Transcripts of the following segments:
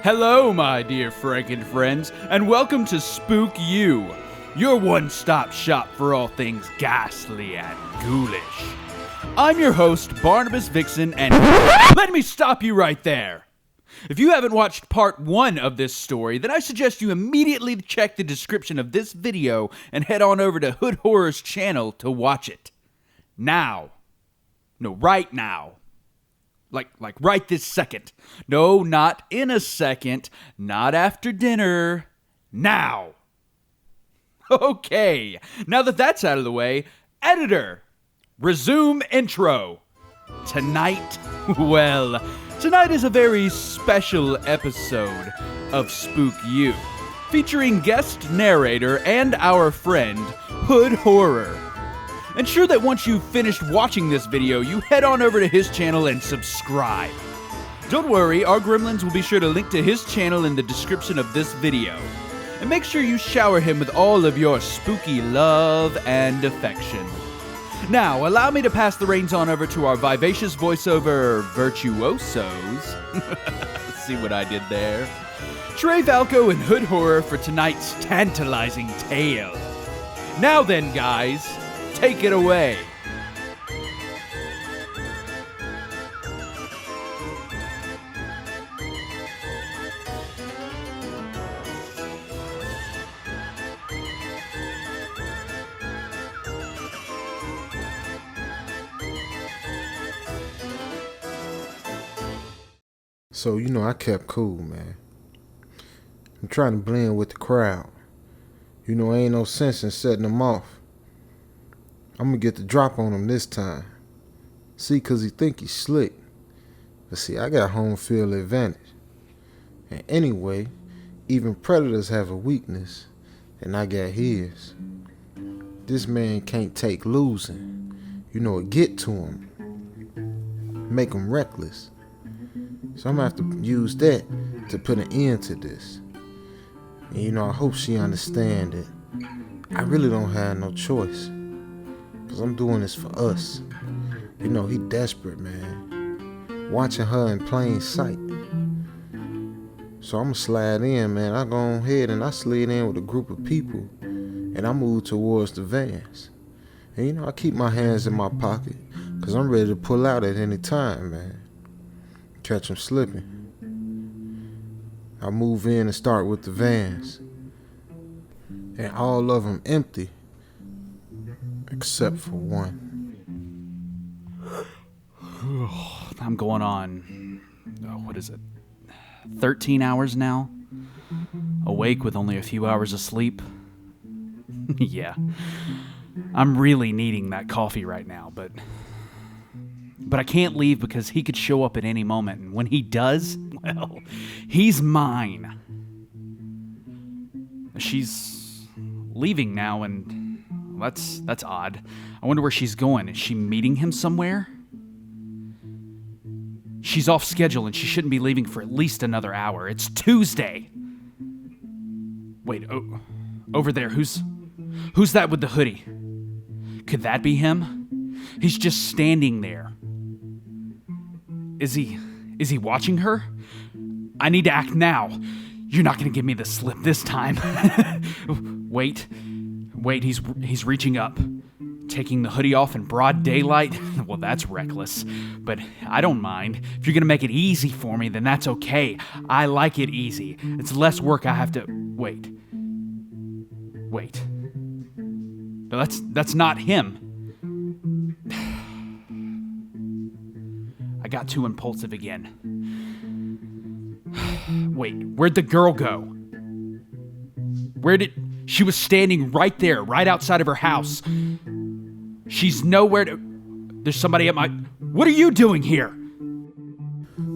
Hello, my dear Franken friends, and welcome to Spookyou, your one-stop shop for all things ghastly and ghoulish. I'm your host, Barnabas Vixen, and let me stop you right there. If you haven't watched part 1 of this story, then I suggest you immediately check the description of this video and head on over to Hood Horror's channel to watch it. Now. No, right now. Like right this second. No, not in a second. Not after dinner. Now. Okay, now that that's out of the way, editor, resume intro. Tonight is a very special episode of Spookyou, featuring guest narrator and our friend, Hood Horror. Ensure that once you've finished watching this video, you head on over to his channel and subscribe. Don't worry, our gremlins will be sure to link to his channel in the description of this video. And make sure you shower him with all of your spooky love and affection. Now, allow me to pass the reins on over to our vivacious voiceover virtuosos. See what I did there? Trey, Falco, and Hood Horror for tonight's tantalizing tale. Now then, guys, take it away. So, I kept cool, man. I'm trying to blend with the crowd. Ain't no sense in setting them off. I'm gonna get the drop on him this time. See, 'cause he think he's slick. But see, I got home field advantage. And anyway, even predators have a weakness, and I got his. This man can't take losing. It get to him. Make him reckless. So I'm gonna have to use that to put an end to this. And I hope she understand that I really don't have no choice. 'Cause I'm doing this for us. He desperate, man. Watching her in plain sight. So I'm gonna slide in, man. I go ahead and I slid in with a group of people. And I move towards the vans. And I keep my hands in my pocket. 'Cause I'm ready to pull out at any time, man. Catch them slipping. I move in and start with the vans. And all of them empty. Except for one. I'm going on, 13 hours now? Awake with only a few hours of sleep? Yeah. I'm really needing that coffee right now, but I can't leave because he could show up at any moment, and when he does, well, he's mine. She's leaving now, and that's odd. I wonder where she's going. Is she meeting him somewhere? She's off schedule, and she shouldn't be leaving for at least another hour. It's Tuesday. Wait, over there, who's that with the hoodie? Could that be him? He's just standing there. Is he watching her? I need to act now. You're not gonna give me the slip this time. Wait, he's reaching up. Taking the hoodie off in broad daylight? Well, that's reckless. But I don't mind. If you're gonna make it easy for me, then that's okay. I like it easy. It's less work I have to... Wait. No, that's not him. I got too impulsive again. Wait, where'd the girl go? She was standing right there, right outside of her house. She's nowhere to... There's somebody at my... What are you doing here?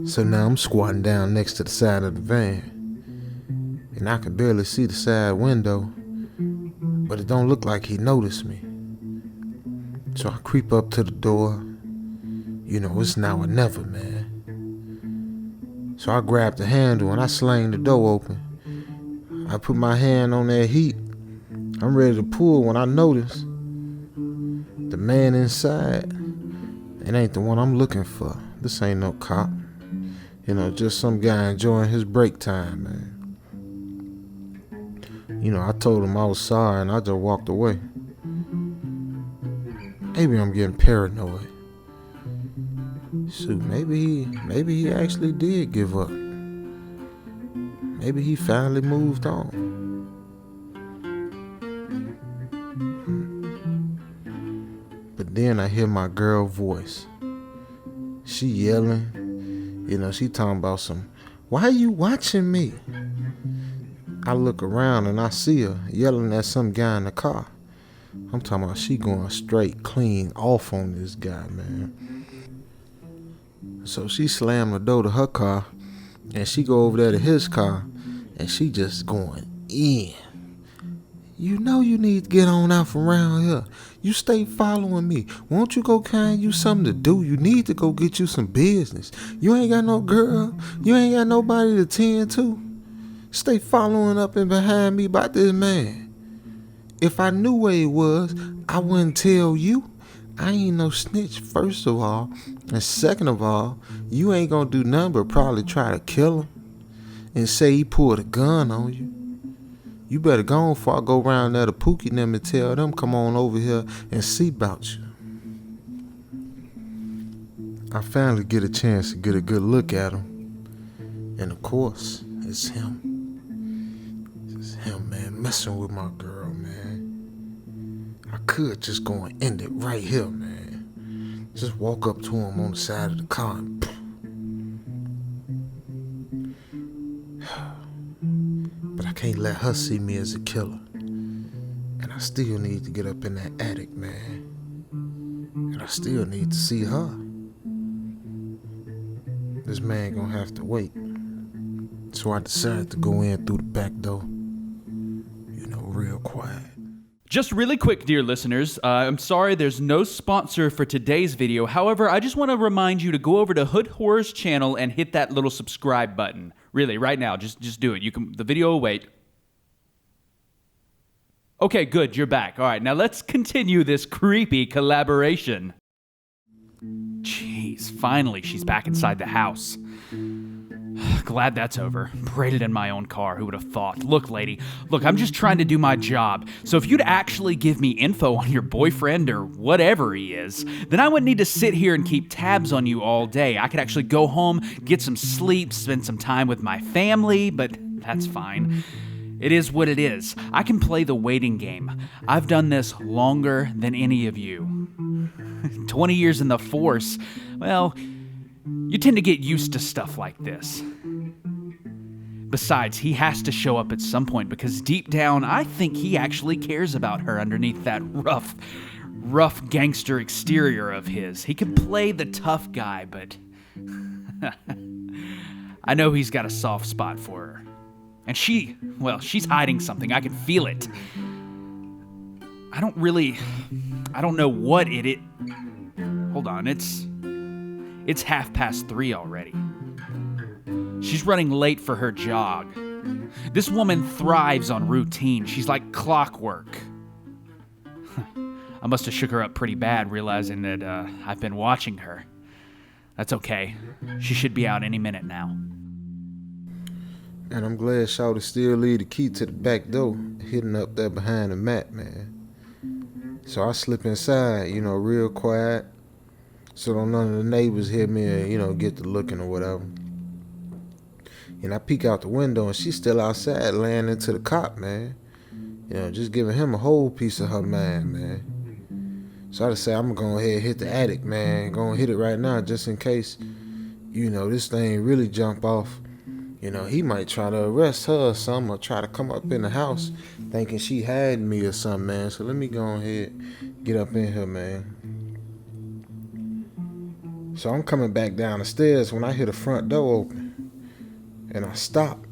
So now I'm squatting down next to the side of the van. And I can barely see the side window. But it don't look like he noticed me. So I creep up to the door. It's now or never, man. So I grab the handle and I slang the door open. I put my hand on that heat. I'm ready to pull when I notice the man inside. It ain't the one I'm looking for. This ain't no cop. You know, just some guy enjoying his break time, man. You know, I told him I was sorry and I just walked away. Maybe I'm getting paranoid. Shoot, maybe he actually did give up. Maybe he finally moved on. But then I hear my girl voice. She yelling. You know, she talking about some, why are you watching me? I look around and I see her yelling at some guy in the car. I'm talking about she going straight clean off on this guy, man. So she slammed the door to her car and she go over there to his car and she just going in. You know you need to get on out from around here. You stay following me. Won't you go find you something to do? You need to go get you some business. You ain't got no girl. You ain't got nobody to tend to. Stay following up and behind me about this man. If I knew where he was, I wouldn't tell you. I ain't no snitch, first of all. And second of all, you ain't gonna do nothing but probably try to kill him and say he pulled a gun on you. You better go on before I go around there to Pookie and them and tell them come on over here and see about you. I finally get a chance to get a good look at him. And of course, it's him. It's him, man, messing with my girl, man. I could just go and end it right here, man. Just walk up to him on the side of the car and but I can't let her see me as a killer. And I still need to get up in that attic, man. And I still need to see her. This man gonna have to wait. So I decided to go in through the back door. You know, real quiet. Just really quick, dear listeners, I'm sorry there's no sponsor for today's video. However, I just want to remind you to go over to Hood Horror's channel and hit that little subscribe button. Really, right now, just do it. The video will wait. Okay, good, you're back. All right, now let's continue this creepy collaboration. Jeez, finally she's back inside the house. Glad that's over. Braided in my own car, who would have thought? Look, lady, I'm just trying to do my job. So if you'd actually give me info on your boyfriend or whatever he is, then I wouldn't need to sit here and keep tabs on you all day. I could actually go home, get some sleep, spend some time with my family, but that's fine. It is what it is. I can play the waiting game. I've done this longer than any of you. 20 years in the force, well, you tend to get used to stuff like this. Besides, he has to show up at some point because deep down, I think he actually cares about her underneath that rough gangster exterior of his. He can play the tough guy, but I know he's got a soft spot for her. And she's hiding something. I can feel it. I don't know what it is. Hold on, it's 3:30 already. She's running late for her jog. This woman thrives on routine. She's like clockwork. I must have shook her up pretty bad, realizing that I've been watching her. That's okay. She should be out any minute now. And I'm glad Shawty still leave the key to the back door, hidden up there behind the mat, man. So I slip inside, you know, real quiet, so don't none of the neighbors hear me and, you know, get to looking or whatever. And I peek out the window and she's still outside laying into the cop, man. You know, just giving him a whole piece of her mind, man. So I just say, I'm gonna go ahead and hit the attic, man. Gonna hit it right now just in case, you know, this thing really jump off. You know, he might try to arrest her or something, or try to come up in the house thinking she had me or something, man. So let me go ahead, get up in here, man. So I'm coming back down the stairs when I hear the front door open. And I stop.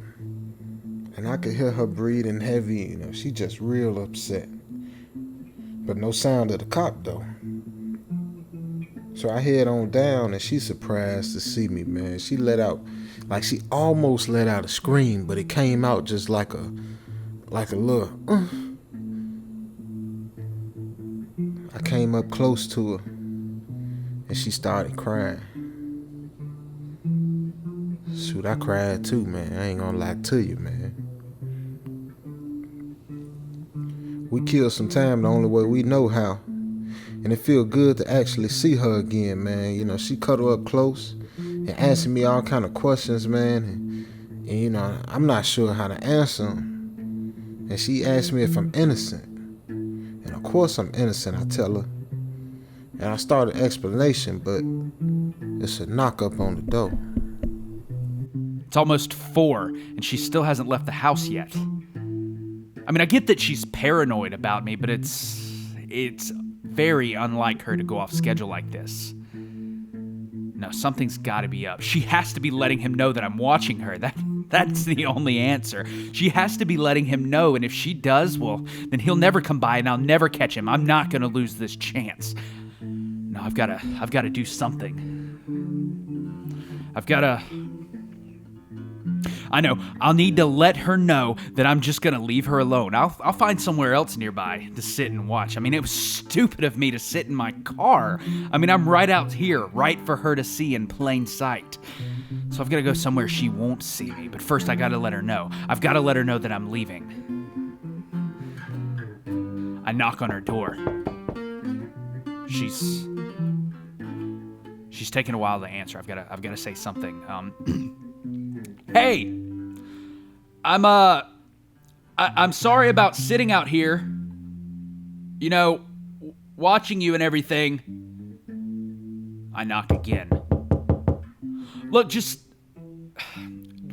And I could hear her breathing heavy, you know, she just real upset. But no sound of the cop, though. So I head on down and she's surprised to see me, man. She she almost let out a scream, but it came out just like a little, I came up close to her and she started crying. Shoot, I cried too, man. I ain't gonna lie to you, man. We killed some time the only way we know how. And it feel good to actually see her again, man. You know, she cuddled up close and answered me all kind of questions, man. And you know, I'm not sure how to answer them. And she asked me if I'm innocent. And of course I'm innocent, I tell her. And I started an explanation, but it's a knock up on the door. It's almost 4, and she still hasn't left the house yet. I mean, I get that she's paranoid about me, but it's very unlike her to go off schedule like this. No, something's got to be up. She has to be letting him know that I'm watching her. That's the only answer. She has to be letting him know, and if she does, well, then he'll never come by, and I'll never catch him. I'm not going to lose this chance. No, I've got to do something. I know, I'll need to let her know that I'm just gonna leave her alone. I'll find somewhere else nearby to sit and watch. I mean, it was stupid of me to sit in my car. I mean, I'm right out here, right for her to see in plain sight. So I've gotta go somewhere she won't see me, but first I gotta let her know. I've gotta let her know that I'm leaving. I knock on her door. She's taking a while to answer. I've gotta say something. Hey, I'm sorry about sitting out here, you know, watching you and everything. I knock again. Look,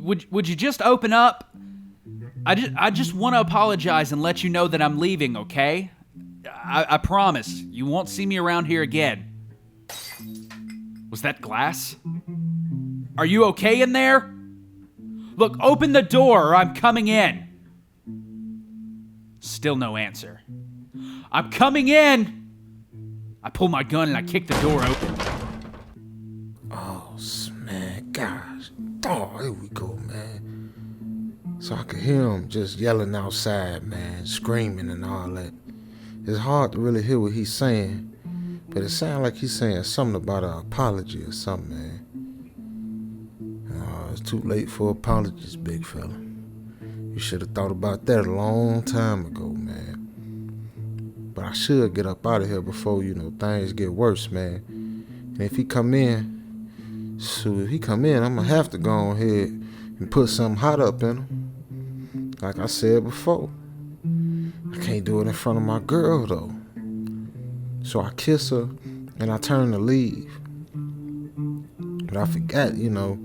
would you just open up? I just want to apologize and let you know that I'm leaving, okay? I promise you won't see me around here again. Was that glass? Are you okay in there? Look, open the door or I'm coming in. Still no answer. I'm coming in. I pull my gun and I kick the door open. Oh, man, gosh. Oh, here we go, man. So I could hear him just yelling outside, man, screaming and all that. It's hard to really hear what he's saying, but it sounds like he's saying something about an apology or something, man. It's too late for apologies, big fella. You should have thought about that a long time ago, man. But I should get up out of here before, you know, things get worse, man. And if he come in, I'm gonna have to go ahead and put something hot up in him. Like I said before, I can't do it in front of my girl, though. So I kiss her and I turn to leave. But I forgot, you know,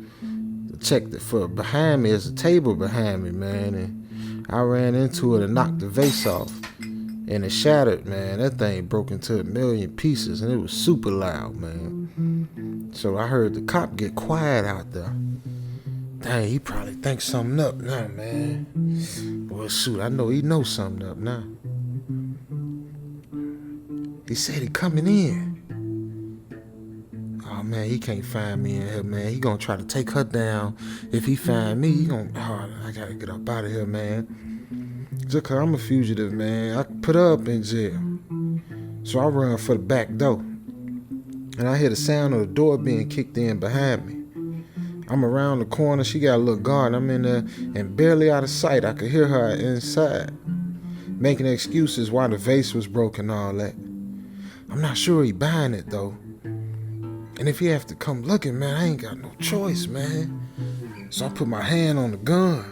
check that for behind me is a table behind me, man, and I ran into it and knocked the vase off, and it shattered, man. That thing broke into a million pieces, and it was super loud, man. So I heard the cop get quiet out there. Dang, he probably thinks something up now, man. Well, shoot, I know he knows something up now. He said he coming in. Oh, man, he can't find me in here, man. He gonna try to take her down. If he find me, he gonna... Oh, I gotta get up out of here, man. Just cause I'm a fugitive, man. I put her up in jail. So I run for the back door. And I hear the sound of the door being kicked in behind me. I'm around the corner. She got a little guard. I'm in there and barely out of sight. I could hear her inside, making excuses why the vase was broken and all that. I'm not sure he buying it, though. And if he have to come looking, man, I ain't got no choice, man. So I put my hand on the gun.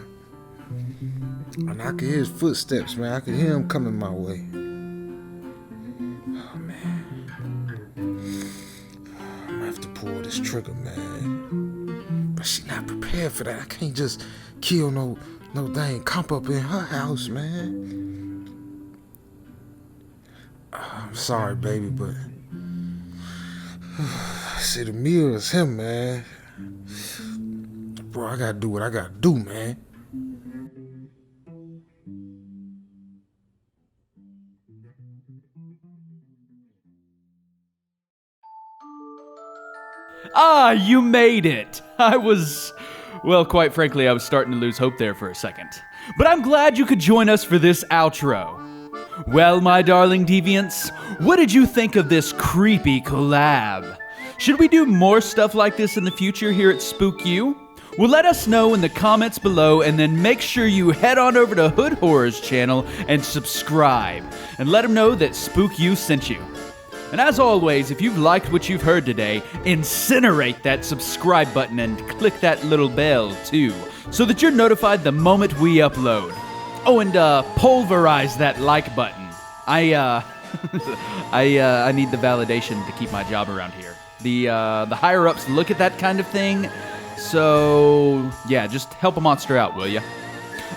And I could hear his footsteps, man. I could hear him coming my way. Oh, man. I'm gonna have to pull this trigger, man. But she not prepared for that. I can't just kill no dang comp up in her house, man. I'm sorry, baby, but... See, the meal is him, man. Bro, I gotta do what I gotta do, man. Ah, you made it. Well, quite frankly, I was starting to lose hope there for a second. But I'm glad you could join us for this outro. Well, my darling deviants, what did you think of this creepy collab? Should we do more stuff like this in the future here at Spookyou? Well, let us know in the comments below, and then make sure you head on over to Hood Horror's channel and subscribe, and let him know that Spookyou sent you. And as always, if you've liked what you've heard today, incinerate that subscribe button and click that little bell too, so that you're notified the moment we upload. Oh, and pulverize that like button. I need the validation to keep my job around here. The higher ups look at that kind of thing, so yeah, just help a monster out, will ya?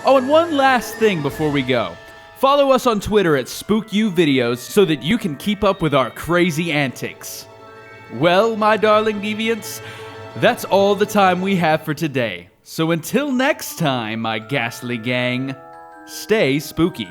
Oh, and one last thing before we go. Follow us on Twitter at Spookyou Videos so that you can keep up with our crazy antics. Well, my darling deviants, that's all the time we have for today. So until next time, my ghastly gang, stay spooky.